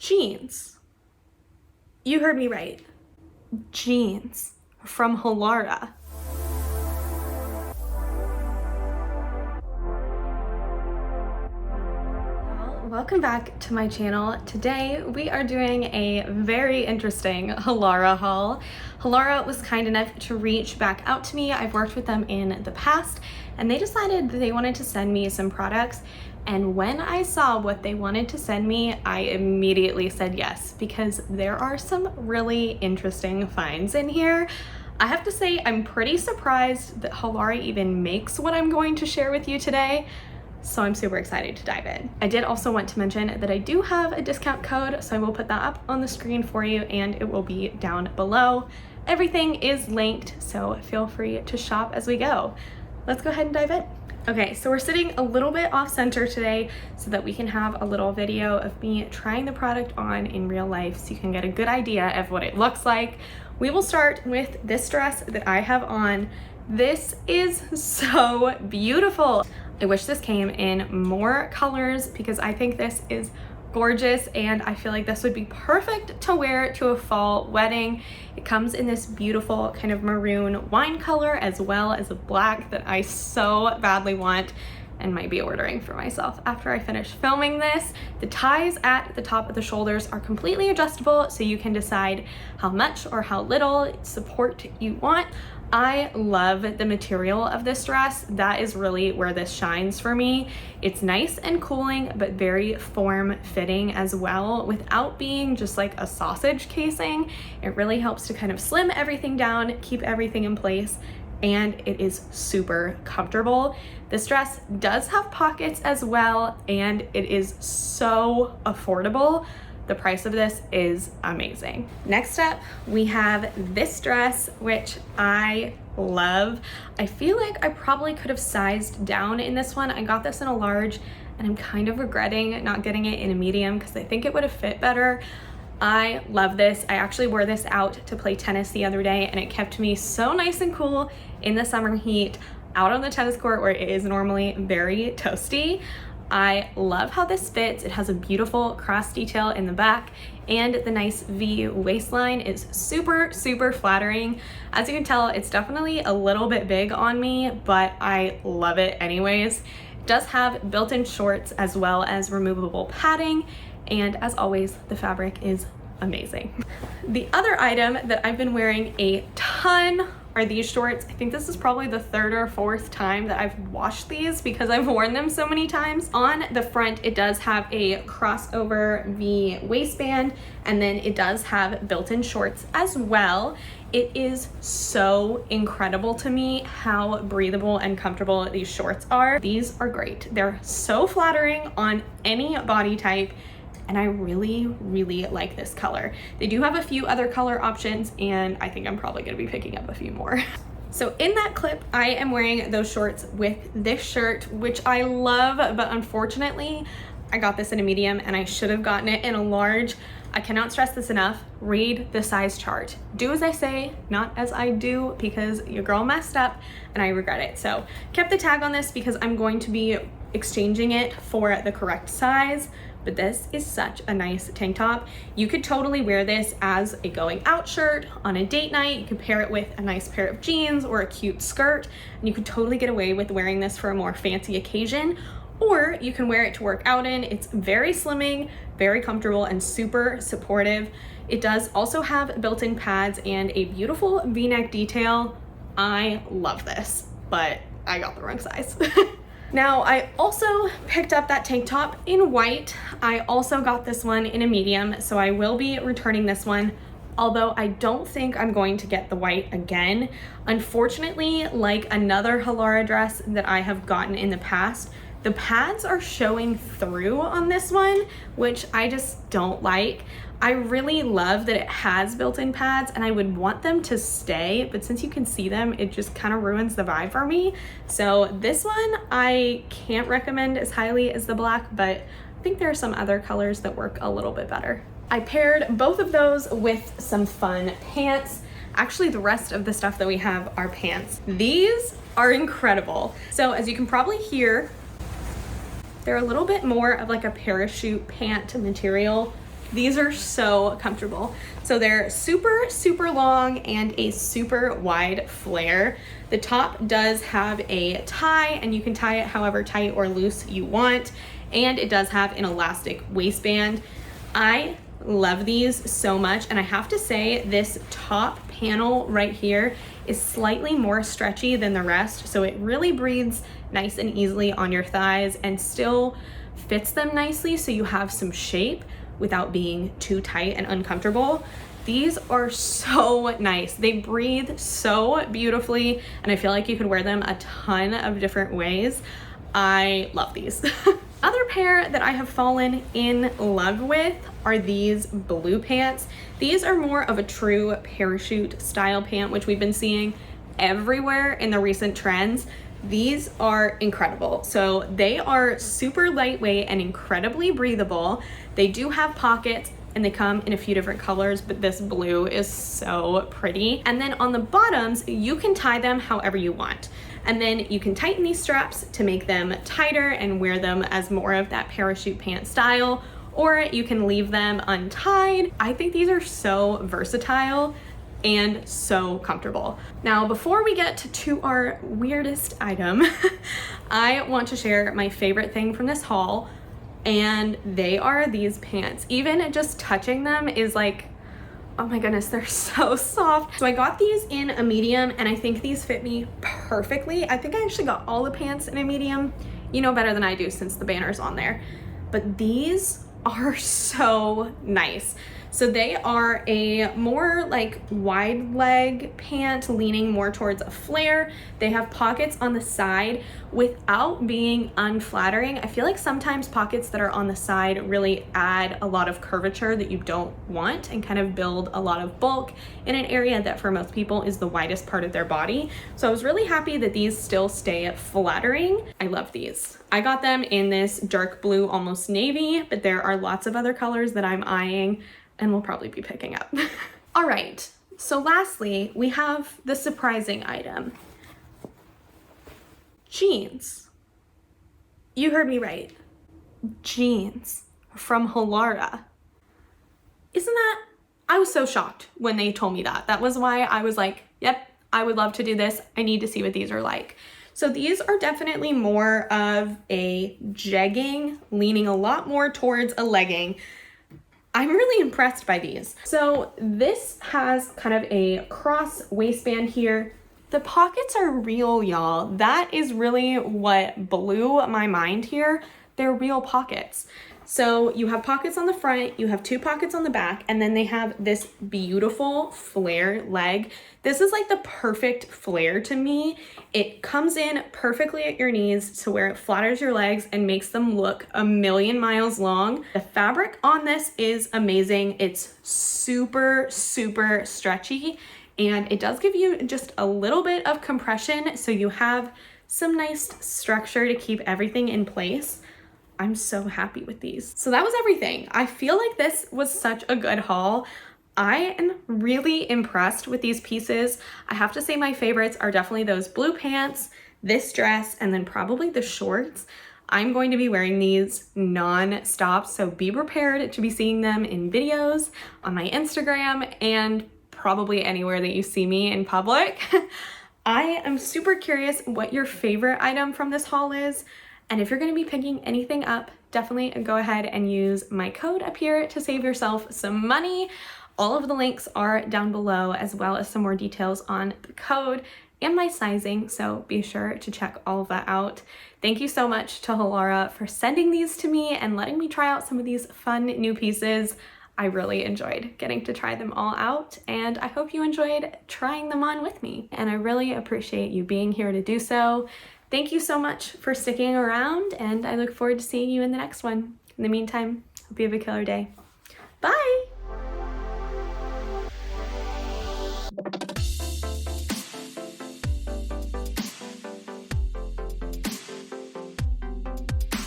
jeans. You heard me right. Jeans from Halara. Welcome back to my channel. Today we are doing a very interesting Halara haul. Halara was kind enough to reach back out to me. I've worked with them in the past and they decided that they wanted to send me some products. And when I saw what they wanted to send me, I immediately said yes, because there are some really interesting finds in here. I have to say, I'm pretty surprised that Halara even makes what I'm going to share with you today. So I'm super excited to dive in. I did also want to mention that I do have a discount code, so I will put that up on the screen for you and it will be down below. Everything is linked, so feel free to shop as we go. Let's go ahead and dive in. Okay, so we're sitting a little bit off center today so that we can have a little video of me trying the product on in real life so you can get a good idea of what it looks like. We will start with this dress that I have on. This is so beautiful. I wish this came in more colors because I think this is gorgeous and I feel like this would be perfect to wear to a fall wedding. It comes in this beautiful kind of maroon wine color as well as a black that I so badly want and might be ordering for myself after I finish filming this. The ties at the top of the shoulders are completely adjustable, so you can decide how much or how little support you want. I love the material of this dress. That is really where this shines for me. It's nice and cooling, but very form-fitting as well without being just like a sausage casing. It really helps to kind of slim everything down, keep everything in place, and it is super comfortable. This dress does have pockets as well, and it is so affordable. The price of this is amazing. Next up, we have this dress, which I love. I feel like I probably could have sized down in this one. I got this in a large, and I'm kind of regretting not getting it in a medium because I think it would have fit better. I love this. I actually wore this out to play tennis the other day, and it kept me so nice and cool in the summer heat out on the tennis court where it is normally very toasty. I love how this fits. It has a beautiful cross detail in the back and the nice V waistline is super, super flattering. As you can tell, it's definitely a little bit big on me, but I love it anyways. It does have built-in shorts as well as removable padding, and as always, the fabric is amazing. The other item that I've been wearing a ton are these shorts. I think this is probably the third or fourth time that I've washed these because I've worn them so many times. On the front, it does have a crossover V waistband, and then it does have built-in shorts as well. It is so incredible to me how breathable and comfortable these shorts are. These are great. They're so flattering on any body type, and I really, really like this color. They do have a few other color options, and I think I'm probably gonna be picking up a few more. So in that clip, I am wearing those shorts with this shirt, which I love, but unfortunately, I got this in a medium and I should have gotten it in a large. I cannot stress this enough. Read the size chart. Do as I say, not as I do, because your girl messed up and I regret it. So kept the tag on this because I'm going to be exchanging it for the correct size. But this is such a nice tank top. You could totally wear this as a going out shirt on a date night. You could pair it with a nice pair of jeans or a cute skirt, and you could totally get away with wearing this for a more fancy occasion, or you can wear it to work out in. It's very slimming, very comfortable, and super supportive. It does also have built-in pads and a beautiful V-neck detail. I love this, but I got the wrong size. Now, I also picked up that tank top in white. I also got this one in a medium, so I will be returning this one, although I don't think I'm going to get the white again. Unfortunately, like another Halara dress that I have gotten in the past, the pads are showing through on this one, which I just don't like. I really love that it has built-in pads and I would want them to stay, but since you can see them, it just kind of ruins the vibe for me. So this one I can't recommend as highly as the black, but I think there are some other colors that work a little bit better. I paired both of those with some fun pants. Actually, the rest of the stuff that we have are pants. These are incredible. So as you can probably hear, they're a little bit more of like a parachute pant material These are so comfortable. So they're super, super long and a super wide flare. The top does have a tie, and you can tie it however tight or loose you want. And it does have an elastic waistband. I love these so much, and I have to say this top panel right here is slightly more stretchy than the rest, so it really breathes nice and easily on your thighs and still fits them nicely so you have some shape without being too tight and uncomfortable. These are so nice. They breathe so beautifully, and I feel like you could wear them a ton of different ways. I love these. Other pair that I have fallen in love with are these blue pants. These are more of a true parachute style pant, which we've been seeing everywhere in the recent trends. These are incredible. So they are super lightweight and incredibly breathable. They do have pockets, and they come in a few different colors, but this blue is so pretty. And then on the bottoms, you can tie them however you want. And then you can tighten these straps to make them tighter and wear them as more of that parachute pant style, or you can leave them untied. I think these are so versatile and so comfortable. Now, before we get to our weirdest item, I want to share my favorite thing from this haul, and they are these pants. Even just touching them is like, oh my goodness, they're so soft. So I got these in a medium, and I think these fit me perfectly. I think I actually got all the pants in a medium. You know better than I do since the banner's on there. But these are so nice. So they are a more like wide leg pant leaning more towards a flare. They have pockets on the side without being unflattering. I feel like sometimes pockets that are on the side really add a lot of curvature that you don't want and kind of build a lot of bulk in an area that for most people is the widest part of their body. So I was really happy that these still stay flattering. I love these. I got them in this dark blue, almost navy, but there are lots of other colors that I'm eyeing and we'll probably be picking up. All right, so lastly, we have the surprising item. Jeans. You heard me right. Jeans from Hilara. Isn't that, I was so shocked when they told me that. That was why I was like, yep, I would love to do this. I need to see what these are like. So these are definitely more of a jegging, leaning a lot more towards a legging. I'm really impressed by these. So this has kind of a cross waistband here. The pockets are real, y'all. That is really what blew my mind here. They're real pockets. So you have pockets on the front, you have 2 pockets on the back, and then they have this beautiful flare leg. This is like the perfect flare to me. It comes in perfectly at your knees to where it flatters your legs and makes them look a million miles long. The fabric on this is amazing. It's super, super stretchy, and it does give you just a little bit of compression, so you have some nice structure to keep everything in place. I'm so happy with these. So that was everything. I feel like this was such a good haul. I am really impressed with these pieces. I have to say my favorites are definitely those blue pants, this dress, and then probably the shorts. I'm going to be wearing these non-stop, so be prepared to be seeing them in videos, on my Instagram, and probably anywhere that you see me in public. I am super curious what your favorite item from this haul is. And if you're going to be picking anything up, definitely go ahead and use my code up here to save yourself some money. All of the links are down below, as well as some more details on the code and my sizing, so be sure to check all of that out. Thank you so much to Halara for sending these to me and letting me try out some of these fun new pieces. I really enjoyed getting to try them all out, and I hope you enjoyed trying them on with me. And I really appreciate you being here to do so. Thank you so much for sticking around, and I look forward to seeing you in the next one. In the meantime, hope you have a killer day. Bye!